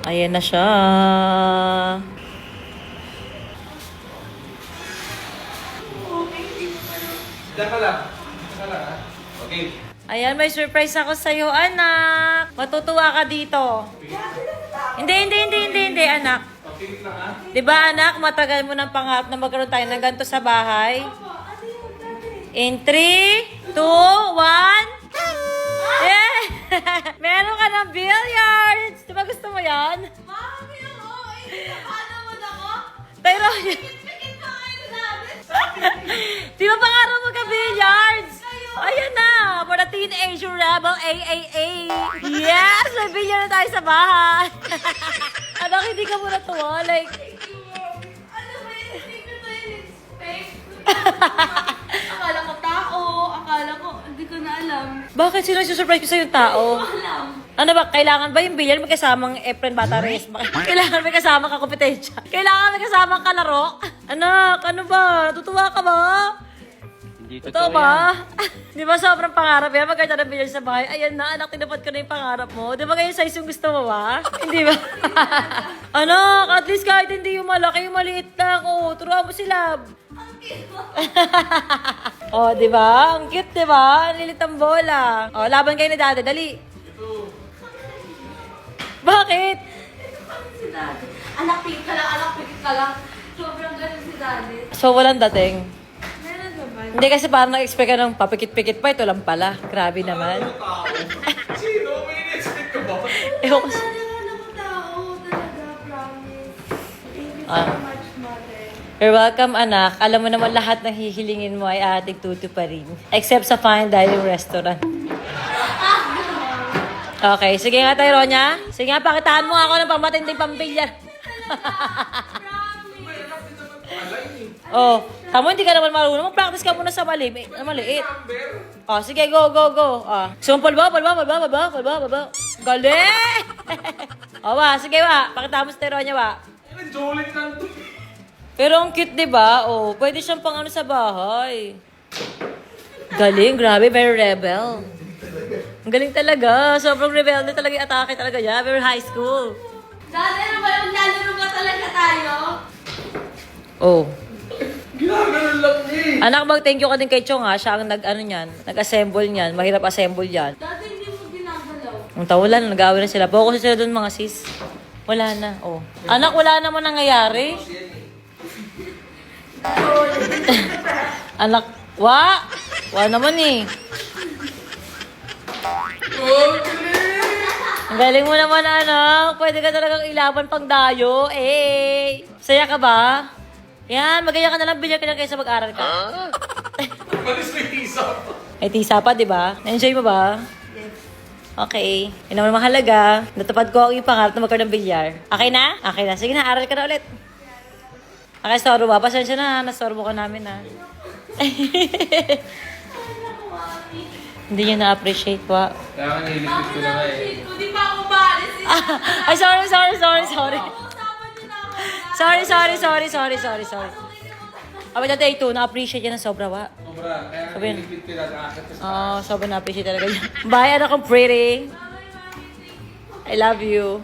Ayan na siya. Diyan ka lang. Ha? Okay. Ayan, may surprise ako sa'yo, anak. Matutuwa ka dito. Hindi, anak. Okay lang ha? Diba, anak, matagal mo ng pangarap na magkaroon tayo ng ganito sa bahay? In 3, 2, 1. Yeah! Meron ka ng billiards! Diba gusto mo yan? Mami, ako! Eh, paano mo na ako? Pero, Pikit ka kayo namin! di ba pangarap mo ka billiards? Ayan na, for the teenager rebel AAA. Yes, may billiard na tayo sa bahay. Anak, hindi ka muna tuwa. Like, Ano ba yun? Hindi ko na in-expect. Akala ko tao. Akala ko, hindi ko na alam. bakit sino susurprise ko sa'yo yung tao? Alam. Ano ba, kailangan ba yung billiard may kasamang Efren Bata Reyes? Kailangan may kasamang kakompetensya? Kailangan may kasamang kalaro? Anak, ano ba? Natutuwa ka ba? Hindi Totoo ba? Di ba sobrang pangarap yan? Magkita ng billiard sa bahay. Ayan na, anak, tinapad ko na yung pangarap mo. Di ba ganyan size yung gusto mo ba? Hindi ba? Anak, at least kahit hindi yung malaki, yung maliit lang. Oh, turuan mo sila. Oh, di ba? Ang cute, di ba? Ang lilit ang bola. Oh, laban kayo ni Dada. Dali. Bakit? Si Daddy. Anak, pikit ka lang. Anak, pikit ka lang. Sobrang ganun si Daddy. So, walang dating. Meron naman. Hindi kasi parang nag-expect ka ng papikit-pikit pa. Ito lang pala. Grabe naman. Tao. Sino? May in-expect ka ba? Ewan ko. Daddy, alam ko tao. Talaga, promise. Thank you so Ah. much, Mother. You're welcome, anak. Alam mo naman lahat ng hihilingin mo ay ating tutu pa rin. Except sa fine dining restaurant. Okay, sige nga tayo, Ronya. Sige nga, pakitaan mo ako ng pamatinding pambilya. Oh, tamo hindi ka naman marunong. Mag-practice ka muna sa maliit. Oh, sige, go. Sumpal ba? Galing! Oh, wa, sige, wa. Pakitaan mo sa Ronya, wa. Jolit lang to. Pero ang cute, di ba? Oh, pwede siyang pang ano sa bahay. Galing, grabe, very rebel. Ang galing talaga. Sobrang rebelde talaga yung atake talaga niya. Very high school. Daddy, ano ba yung lalaro ba talaga tayo? Oh. Ginaganon lang eh. Anak, mag-thank you ka din kay Chong ha. Siya ang nag-assemble niyan. Mahirap assemble yan. Daddy, hindi mo ginagalaw. Ang tawalan, nag-awin na sila. Focus sila dun mga sis. Wala na. Oh. Anak, wala naman nangyayari. Anak, wa naman eh. Ang galing mo naman, anak. Pwede ka talagang ilaban pang dayo. Eh. Saya ka ba? Yan, magaya ka na lang. Bilyan ka lang kaysa mag-aral ka. Malis may tisa pa. May tisa pa, di ba? Na-enjoy mo ba? Yes. Okay. Yun naman mahalaga. Natupad ko ang iyong pangarap na magkaroon ng bilyar. Okay na? Okay na. Sige na, aral ka na ulit. Okay, store ba? Pasensya na, nastorbo ka namin ha. Hindi niya na-appreciate wa. Kaya nga nilipit ko na nga eh. Hindi pa ako maalis. Ay, sorry. Usapan niyo na ako. Sorry. Aba na take 2, na-appreciate niya ng sobra wa. Sobra. Kaya nga Sabi yun. nilipit ko na nakakit ko sa Oh, sobra na-appreciate talaga niya. Bye, anak kong pretty. I love you.